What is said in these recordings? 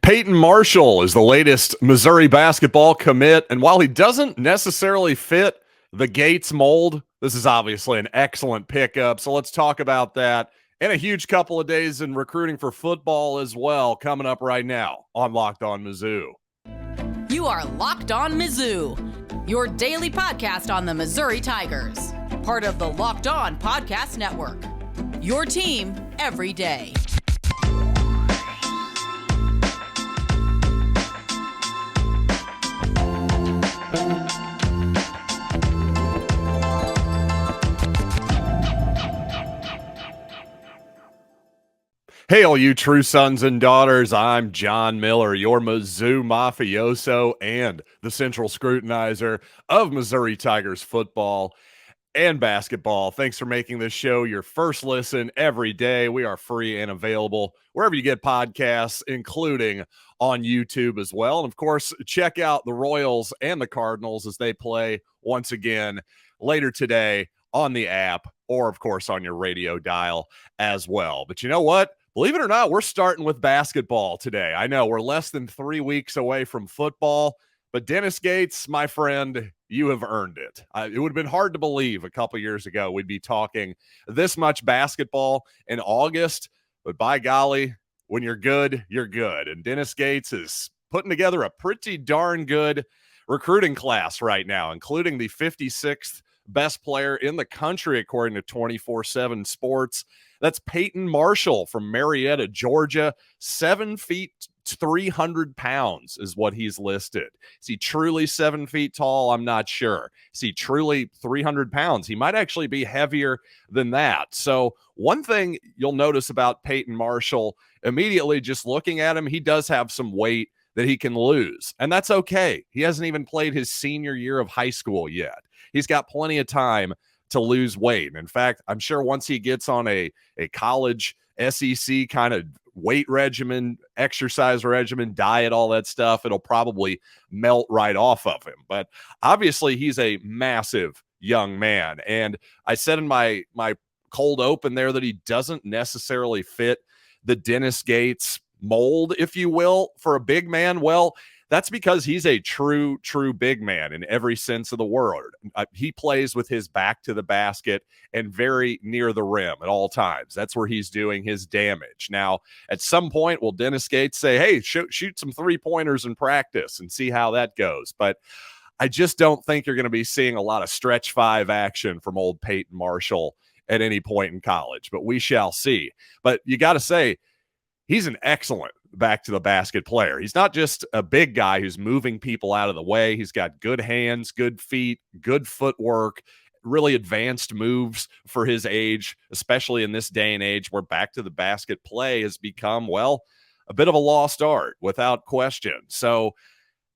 Peyton Marshall is the latest Missouri basketball commit, and while he doesn't necessarily fit the Gates mold, this is obviously an excellent pickup, so let's talk about that and a huge couple of days in recruiting for football as well coming up right now on Locked On Mizzou. You are Locked On Mizzou, your daily podcast on the Missouri Tigers, part of the Locked On Podcast Network, your team every day. Hey, all you true sons and daughters, I'm John Miller, your Mizzou mafioso and the central scrutinizer of Missouri Tigers football and basketball. Thanks for making this show your first listen every day. We are free and available wherever you get podcasts, including on YouTube as well. And of course, check out the Royals and the Cardinals as they play once again later today on the app or, of course, on your radio dial as well. But you know what? Believe it or not, we're starting with basketball today. I know we're less than 3 weeks away from football, but Dennis Gates, my friend, you have earned it. It would have been hard to believe a couple years ago we'd be talking this much basketball in August, but by golly, when you're good, you're good. And Dennis Gates is putting together a pretty darn good recruiting class right now, including the 56th best player in the country, according to 24/7 Sports. That's Peyton Marshall from Marietta, Georgia. 7 feet, 300 pounds is what he's listed. Is he truly 7 feet tall? I'm not sure. Is he truly 300 pounds? He might actually be heavier than that. So one thing you'll notice about Peyton Marshall, immediately just looking at him, he does have some weight that he can lose. And that's okay. He hasn't even played his senior year of high school yet. He's got plenty of time to lose weight. And in fact, I'm sure once he gets on a college SEC kind of weight regimen, exercise regimen, diet, all that stuff, it'll probably melt right off of him. But obviously he's a massive young man. And I said in my cold open there that he doesn't necessarily fit the Dennis Gates mold, if you will, for a big man. Well, that's because he's a true big man in every sense of the word. He plays with his back to the basket and very near the rim at all times. That's where he's doing his damage. Now, at some point, will Dennis Gates say, hey, shoot some three-pointers in practice and see how that goes? But I just don't think you're going to be seeing a lot of stretch five action from old Peyton Marshall at any point in college, but we shall see. But you got to say, he's an excellent back to the basket player. He's not just a big guy who's moving people out of the way. He's got good hands, good feet, good footwork, really advanced moves for his age, especially in this day and age where back to the basket play has become, well, a bit of a lost art without question. So,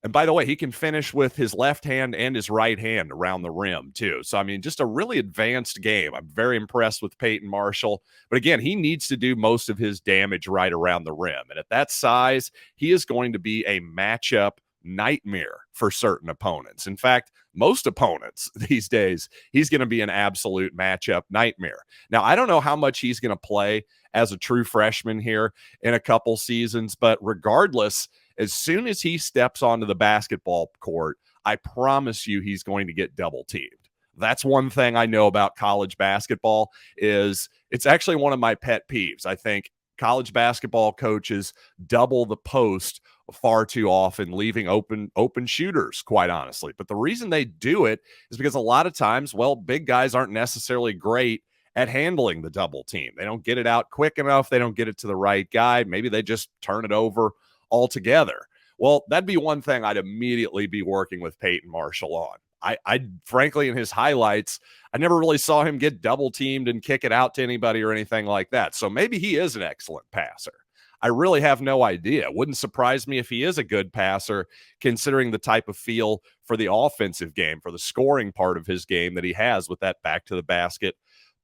and by the way, he can finish with his left hand and his right hand around the rim, too. So, I mean, just a really advanced game. I'm very impressed with Peyton Marshall. But again, he needs to do most of his damage right around the rim. And at that size, he is going to be a matchup nightmare for certain opponents. In fact, most opponents these days, he's going to be an absolute matchup nightmare. Now, I don't know how much he's going to play as a true freshman here in a couple seasons, but regardless, as soon as he steps onto the basketball court, I promise you he's going to get double teamed. That's one thing I know about college basketball is it's actually one of my pet peeves. I think college basketball coaches double the post far too often, leaving open shooters, quite honestly. But the reason they do it is because a lot of times, well, big guys aren't necessarily great at handling the double team. They don't get it out quick enough. They don't get it to the right guy. Maybe they just turn it over altogether. Well, that'd be one thing I'd immediately be working with Peyton Marshall on. I frankly, in his highlights, I never really saw him get double teamed and kick it out to anybody or anything like that. So maybe he is an excellent passer. I really have no idea. Wouldn't surprise me if he is a good passer, considering the type of feel for the offensive game, for the scoring part of his game that he has with that back to the basket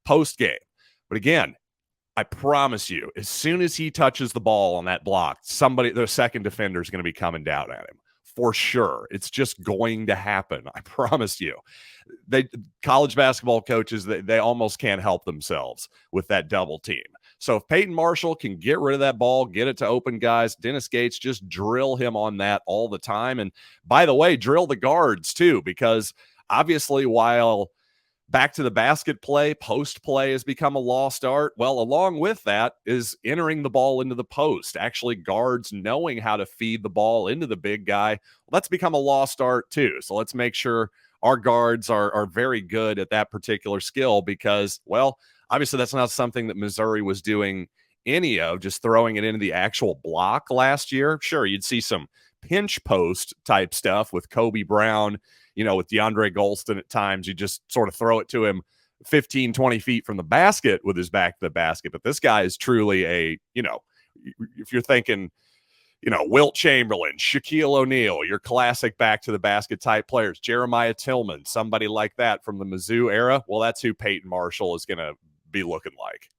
post game. But again, I promise you, as soon as he touches the ball on that block, the second defender is going to be coming down at him. For sure. It's just going to happen. I promise you. College basketball coaches, they almost can't help themselves with that double team. So if Peyton Marshall can get rid of that ball, get it to open guys, Dennis Gates, just drill him on that all the time. And by the way, drill the guards too, because obviously while back to the basket play, post play has become a lost art. Well, along with that is entering the ball into the post, actually guards knowing how to feed the ball into the big guy. Well, that's become a lost art too. So let's make sure our guards are very good at that particular skill because, well, obviously that's not something that Missouri was doing any of, just throwing it into the actual block last year. Sure, you'd see some pinch post type stuff with Kobe Brown, with DeAndre Golston at times. You just sort of throw it to him 15, 20 feet from the basket with his back to the basket. But this guy is truly if you're thinking, Wilt Chamberlain, Shaquille O'Neal, your classic back to the basket type players, Jeremiah Tillman, somebody like that from the Mizzou era. Well, that's who Peyton Marshall is going to be looking like.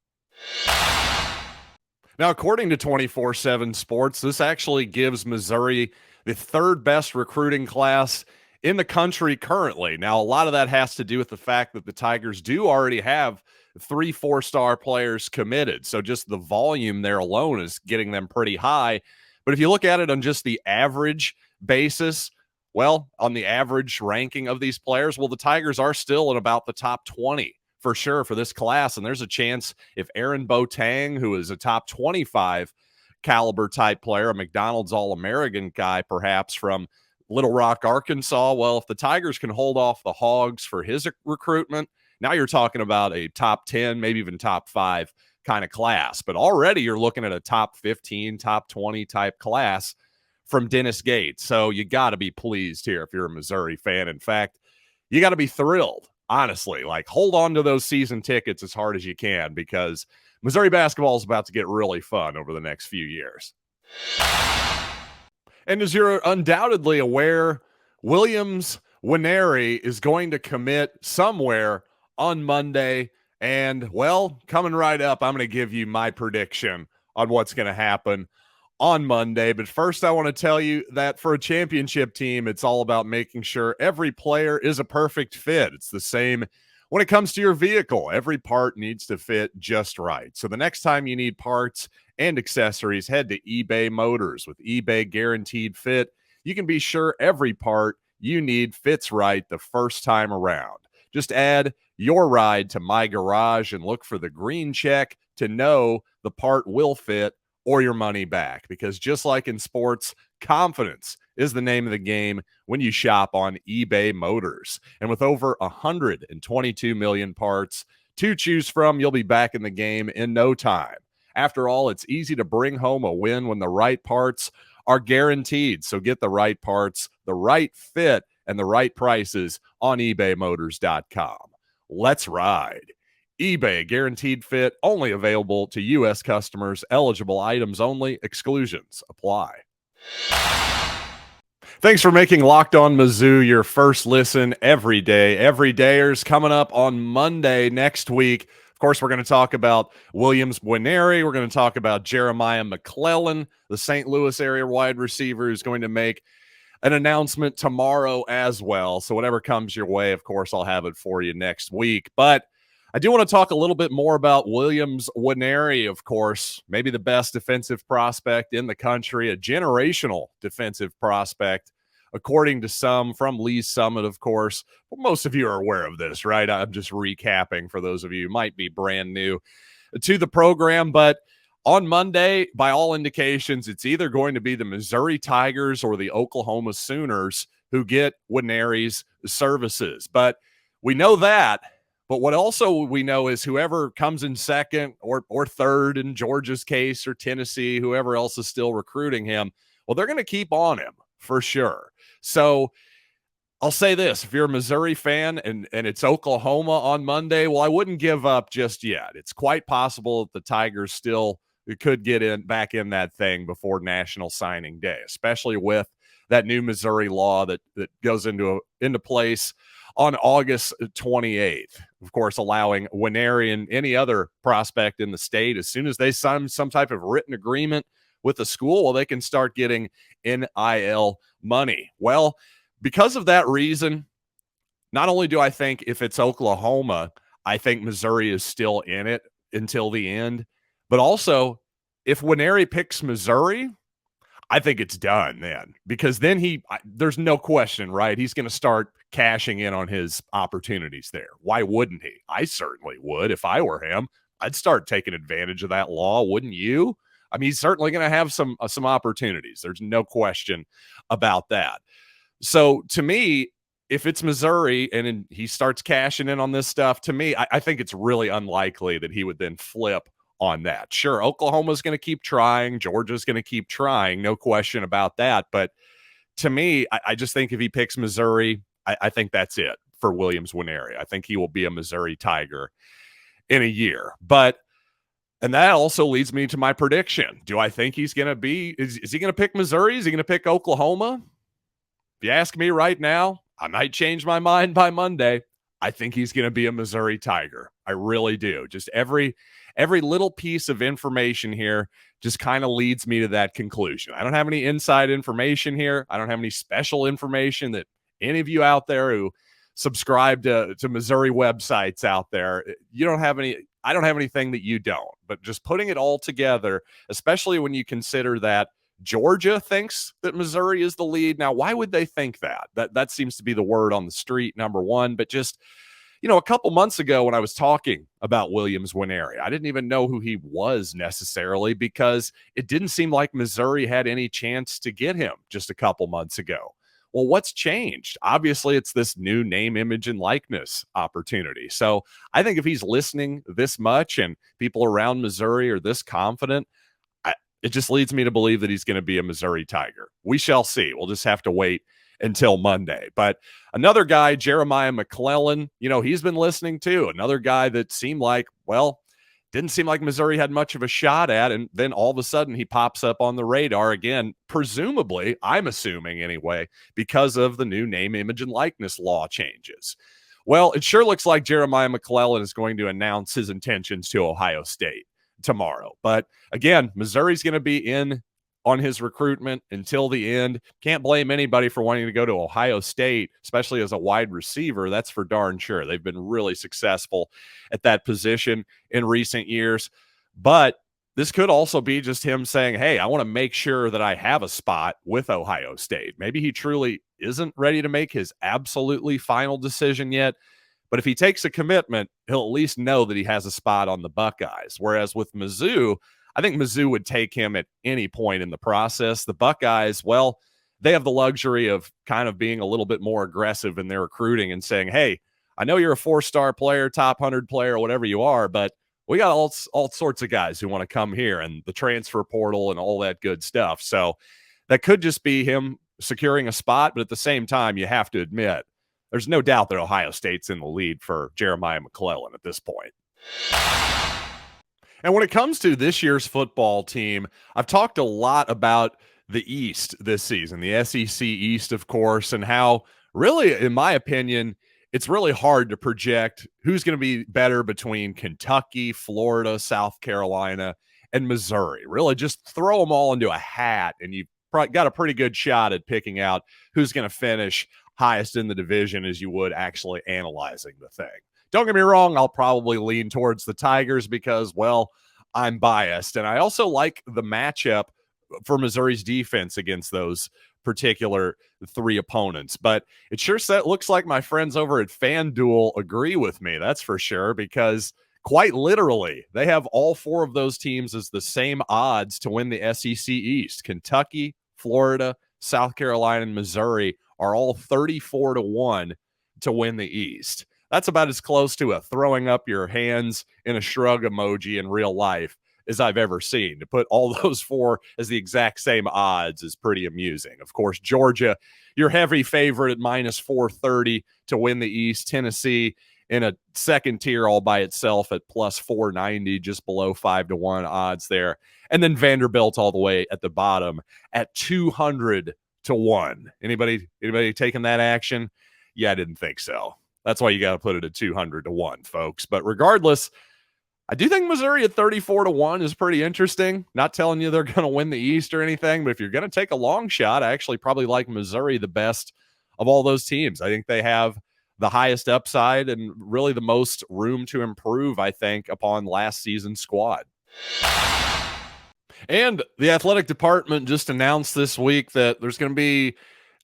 Now, according to 24/7 Sports, this actually gives Missouri the third best recruiting class in the country currently. Now, a lot of that has to do with the fact that the Tigers do already have 3 4-star players committed. So just the volume there alone is getting them pretty high. But if you look at it on just the average basis, well, on the average ranking of these players, well, the Tigers are still in about the top 20 for sure for this class. And there's a chance if Aaron Boateng, who is a top 25 caliber type player, a McDonald's All-American guy, perhaps from Little Rock, Arkansas. Well, if the Tigers can hold off the Hogs for his recruitment, now you're talking about a top 10, maybe even top 5 kind of class. But already you're looking at a top 15, top 20 type class from Dennis Gates. So you got to be pleased here if you're a Missouri fan. In fact, you got to be thrilled, honestly. Like, hold on to those season tickets as hard as you can because Missouri basketball is about to get really fun over the next few years. And as you're undoubtedly aware, Nwaneri is going to commit somewhere on Monday. And, well, coming right up, I'm going to give you my prediction on what's going to happen on Monday. But first, I want to tell you that for a championship team, it's all about making sure every player is a perfect fit. It's the same when it comes to your vehicle. Every part needs to fit just right. So the next time you need parts and accessories, head to eBay Motors. With eBay Guaranteed Fit, you can be sure every part you need fits right the first time around. Just add your ride to My Garage and look for the green check to know the part will fit or your money back. Because just like in sports, confidence is the name of the game when you shop on eBay Motors. And with over 122 million parts to choose from, you'll be back in the game in no time. After all, it's easy to bring home a win when the right parts are guaranteed. So get the right parts, the right fit, and the right prices on ebaymotors.com. Let's ride. eBay Guaranteed Fit, only available to U.S. customers. Eligible items only. Exclusions apply. Thanks for making Locked On Mizzou your first listen every day. Everydayers coming up on Monday next week. Of course, we're going to talk about Nwaneri. We're going to talk about Jeremiah McClellan, the St. Louis area wide receiver who's going to make an announcement tomorrow as well. So whatever comes your way, of course, I'll have it for you next week. But I do want to talk a little bit more about Nwaneri, of course, maybe the best defensive prospect in the country, a generational defensive prospect, according to some, from Lee's Summit, of course. But most of you are aware of this, right? I'm just recapping for those of you who might be brand new to the program. But on Monday, by all indications, it's either going to be the Missouri Tigers or the Oklahoma Sooners who get Nwaneri's services. But we know that. But what also we know is whoever comes in second or third in Georgia's case, or Tennessee, whoever else is still recruiting him, well, they're going to keep on him for sure. So I'll say this, if you're a Missouri fan and it's Oklahoma on Monday, well, I wouldn't give up just yet. It's quite possible that the Tigers still could get back in that thing before National Signing Day, especially with that new Missouri law that goes into place on August 28th, of course, allowing Nwaneri and any other prospect in the state, as soon as they sign some type of written agreement with the school, well, they can start getting NIL money. Well, because of that reason, not only do I think if it's Oklahoma, I think Missouri is still in it until the end, But also, if Nwaneri picks Missouri, I think it's done then, because then there's no question, right? He's going to start cashing in on his opportunities there. Why wouldn't he? I certainly would if I were him. I'd start taking advantage of that law, wouldn't you? I mean, he's certainly going to have some opportunities. There's no question about that. So to me, if it's Missouri and he starts cashing in on this stuff, to me, I think it's really unlikely that he would then flip on that. Sure, Oklahoma's going to keep trying. Georgia's going to keep trying. No question about that. But to me, I just think if he picks Missouri, I think that's it for Williams Nwaneri. I think he will be a Missouri Tiger in a year. And that also leads me to my prediction. Do I think he's going to be, is he going to pick Missouri? Is he going to pick Oklahoma? If you ask me right now, I might change my mind by Monday. I think he's going to be a Missouri Tiger. I really do. Just every little piece of information here just kind of leads me to that conclusion. I don't have any inside information here. I don't have any special information that any of you out there who subscribe to Missouri websites out there, you don't have any. I don't have anything that you don't. But just putting it all together, especially when you consider that Georgia thinks that Missouri is the lead. Now, why would they think that? That seems to be the word on the street, number one. But just, a couple months ago when I was talking about Williams Nwaneri, I didn't even know who he was necessarily because it didn't seem like Missouri had any chance to get him just a couple months ago. Well, what's changed? Obviously, it's this new name, image, and likeness opportunity. So I think if he's listening this much and people around Missouri are this confident, it just leads me to believe that he's going to be a Missouri Tiger. We shall see. We'll just have to wait until Monday. But another guy, Jeremiah McClellan, he's been listening too. Another guy that seemed like, didn't seem like Missouri had much of a shot at. And then all of a sudden he pops up on the radar again, presumably, I'm assuming anyway, because of the new name, image, and likeness law changes. Well, it sure looks like Jeremiah McClellan is going to announce his intentions to Ohio State tomorrow. But again, Missouri's going to be in on his recruitment until the end. Can't blame anybody for wanting to go to Ohio State, especially as a wide receiver. That's for darn sure. They've been really successful at that position in recent years. But this could also be just him saying, hey, I want to make sure that I have a spot with Ohio State. Maybe he truly isn't ready to make his absolutely final decision yet. But if he takes a commitment, he'll at least know that he has a spot on the Buckeyes. Whereas with Mizzou, I think Mizzou would take him at any point in the process. The Buckeyes, they have the luxury of kind of being a little bit more aggressive in their recruiting and saying, hey, I know you're a 4-star player, top 100 player, whatever you are, but we got all sorts of guys who want to come here and the transfer portal and all that good stuff. So that could just be him securing a spot. But at the same time, you have to admit, there's no doubt that Ohio State's in the lead for Jeremiah McClellan at this point. And when it comes to this year's football team, I've talked a lot about the East this season, the SEC East, of course, and how really, in my opinion, it's really hard to project who's going to be better between Kentucky, Florida, South Carolina, and Missouri. Really just throw them all into a hat, and you've got a pretty good shot at picking out who's going to finish highest in the division as you would actually analyzing the thing. Don't get me wrong, I'll probably lean towards the Tigers because, I'm biased. And I also like the matchup for Missouri's defense against those particular three opponents. But it sure looks like my friends over at FanDuel agree with me, that's for sure, because quite literally, they have all four of those teams as the same odds to win the SEC East. Kentucky, Florida, South Carolina, and Missouri are all 34-1 to win the East. That's about as close to a throwing up your hands in a shrug emoji in real life as I've ever seen. To put all those four as the exact same odds is pretty amusing. Of course, Georgia, your heavy favorite at minus 430 to win the East. Tennessee in a second tier all by itself at plus 490, just below 5-1 odds there. And then Vanderbilt all the way at the bottom at 200-1. Anybody taking that action? Yeah, I didn't think so. That's why you got to put it at 200-1, folks. But regardless, I do think Missouri at 34-1 is pretty interesting. Not telling you they're going to win the East or anything, but if you're going to take a long shot, I actually probably like Missouri the best of all those teams. I think they have the highest upside and really the most room to improve, I think, upon last season's squad. And the athletic department just announced this week that there's going to be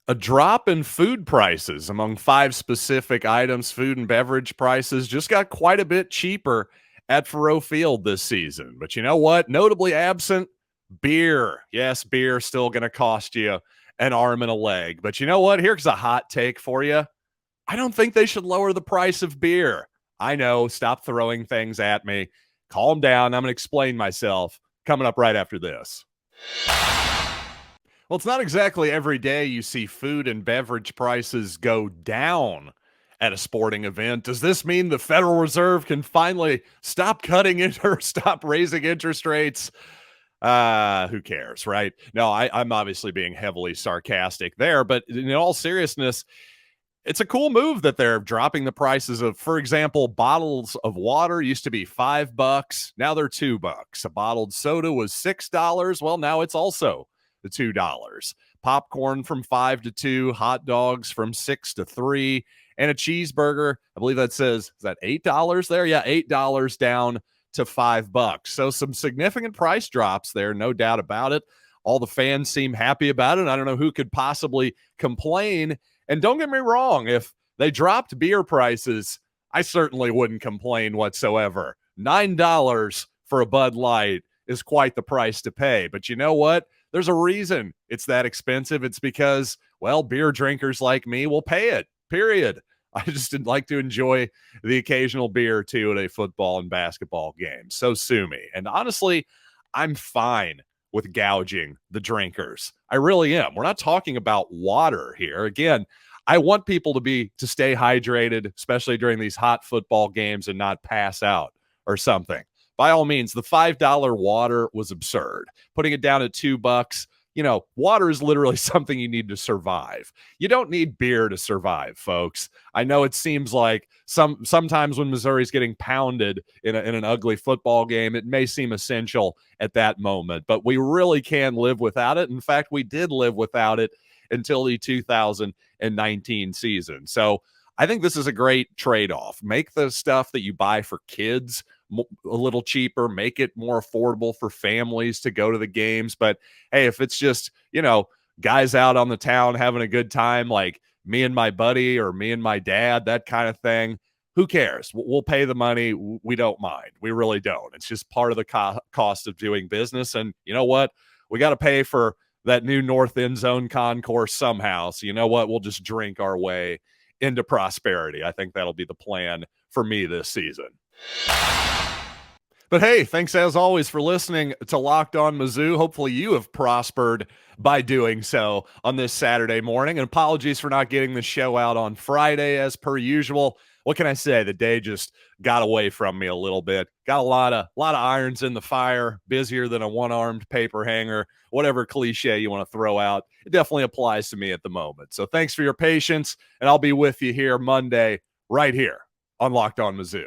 a drop in food prices among 5 specific items. Food and beverage prices just got quite a bit cheaper at Faurot Field this season. But you know what? Notably absent, beer. Yes, beer still going to cost you an arm and a leg. But you know what? Here's a hot take for you. I don't think they should lower the price of beer. I know. Stop throwing things at me. Calm down. I'm going to explain myself coming up right after this. Well, it's not exactly every day you see food and beverage prices go down at a sporting event. Does this mean the Federal Reserve can finally stop cutting it or stop raising interest rates? Who cares, right? No, I'm obviously being heavily sarcastic there, but in all seriousness, it's a cool move that they're dropping the prices of, for example, bottles of water used to be $5. Now they're $2. A bottled soda was $6. Well, now it's also the $2. Popcorn from 5 to 2, hot dogs from 6 to 3, and a cheeseburger. I believe that says, is that $8 there? Yeah, $8 down to $5. So some significant price drops there, no doubt about it. All the fans seem happy about it. I don't know who could possibly complain. And don't get me wrong, if they dropped beer prices, I certainly wouldn't complain whatsoever. $9 for a Bud Light is quite the price to pay. But you know what? There's a reason it's that expensive. It's because, well, beer drinkers like me will pay it, period. I just like to enjoy the occasional beer, too, at a football and basketball game. So sue me. And honestly, I'm fine with gouging the drinkers. I really am. We're not talking about water here. Again, I want people to stay hydrated, especially during these hot football games, and not pass out or something. By all means, the $5 water was absurd. Putting it down at $2, water is literally something you need to survive. You don't need beer to survive, folks. I know it seems like sometimes when Missouri's getting pounded in an ugly football game, it may seem essential at that moment, but we really can live without it. In fact, we did live without it until the 2019 season. So I think this is a great trade-off. Make the stuff that you buy for kids a little cheaper, make it more affordable for families to go to the games. But hey, if it's just, guys out on the town having a good time, like me and my buddy or me and my dad, that kind of thing, who cares? We'll pay the money. We don't mind. We really don't. It's just part of the cost of doing business. And you know what? We got to pay for that new North End Zone concourse somehow. So you know what? We'll just drink our way into prosperity. I think that'll be the plan for me this season. But hey, thanks as always for listening to Locked On Mizzou. Hopefully you have prospered by doing so on this Saturday morning. And apologies for not getting the show out on Friday as per usual. What can I say? The day just got away from me a little bit. Got a lot of irons in the fire, busier than a one-armed paper hanger, whatever cliche you want to throw out. It definitely applies to me at the moment. So thanks for your patience, and I'll be with you here Monday right here on Locked On Mizzou.